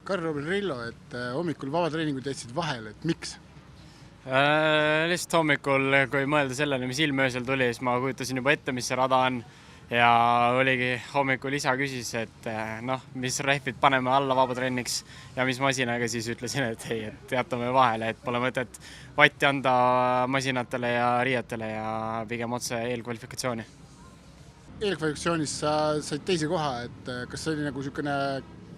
Karl-Robin Rillo, et hommikul vabatreeningud jätsid vahele, et miks? Lihtsalt hommikul, kui mõelda sellele, mis ilmöösel tuli, siis ma kujutasin juba ette, mis see rada on. Ja oligi hommikul isa küsis, et mis rehvid paneme alla vabatrenniks ja mis masinaga, siis ütlesin, et ei, et jätame vahele, et pole mõtet vatti anda masinatele ja riietele ja pigem otse eelkvalifikatsiooni. Eelkvalifikatsioonis sa said teise koha, et kas see oli nagu niisugune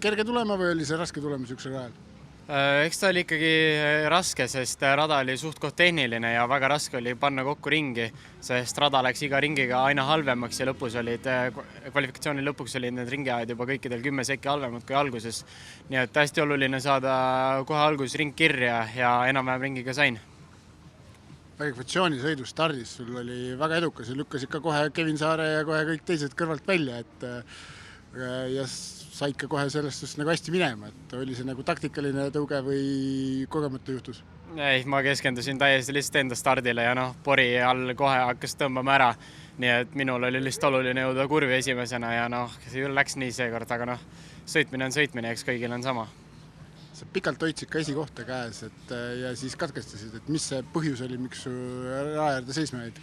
kerge tulema või oli see raske tulema niisugusel ajal? Eks ta oli ikkagi raske, sest rada oli suht koht tehniline ja väga raske oli panna kokku ringi, sest rada läks iga ringiga aina halvemaks ja kvalifikatsiooni lõpuks olid need ringiajad juba kõikidel 10 sekki halvemad kui alguses. Nii et hästi oluline saada kohe alguses ring kirja ja enam-vähem ringiga sain. Kvalifikatsiooni stardis sul oli väga edukas ja lükkas ikka kohe Kevin Saare ja kohe kõik teised kõrvalt välja, ja said ka kohe sellest just nagu hästi minema, et oli see nagu taktikaline tõuge või kogemata juhtus? Ei, ma keskendusin täiesti lihtsalt enda stardile ja pori all kohe hakkas tõmbama ära, nii et minul oli lihtsalt oluline jõuda kurvi esimesena ja see läks nii seekord, aga sõitmine on sõitmine, eks kõigil on sama. Sa pikalt hoidsid ka esikohta käes ja siis katkestasid, et mis see põhjus oli, miks su rajaäärde seisma jäid?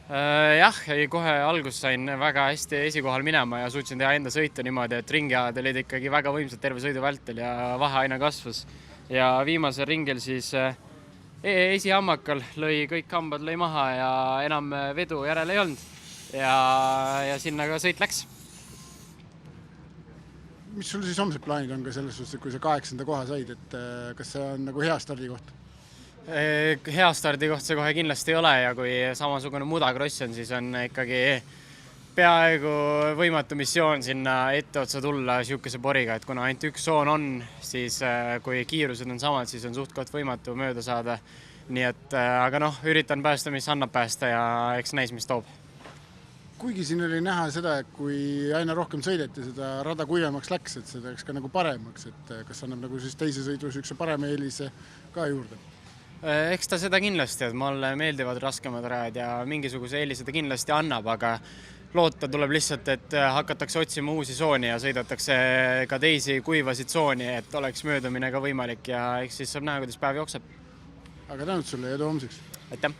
Jah, kohe algus sain väga hästi esikohal minema ja suutsin teha enda sõitu niimoodi, et ringiajad olid ikkagi väga võimsad terve sõidu vältel ja vahe aina kasvas. Ja viimasel ringil siis esihammakal lõi kõik hambad lõi maha ja enam vedu järele ei olnud ja sinna ka sõit läks. Mis sul siis homsed plaanid on ka selles suhtes, kui sa 8. koha said, et kas see on nagu hea stardikoht? Hea stardikoht see kohe kindlasti ei ole ja kui samasugune mudakross on, siis on ikkagi peaaegu võimatu missioon sinna etteotsa tulla siukese poriga, et kuna ainult üks soon on, siis kui kiirused on samad, siis on suht koht võimatu mööda saada. Nii et, aga üritan päästa, mis annab päästa ja eks näis, mis toob. Kuigi siin oli näha seda, et kui aina rohkem sõideti, seda rada kuivemaks läks, et seda läks ka nagu paremaks, et kas annab nagu siis teise sõidu üks parem eelise ka juurde? Eks ta seda kindlasti, et mulle meeldivad raskemad rajad ja mingisuguse eelise ta kindlasti annab, aga loota tuleb lihtsalt, et hakatakse otsima uusi sooni ja sõidatakse ka teisi kuivasid sooni, et oleks möödumine ka võimalik ja eks siis saab näha, kuidas päev jookseb. Aga tänud sulle ja edu homseks! Aitäh!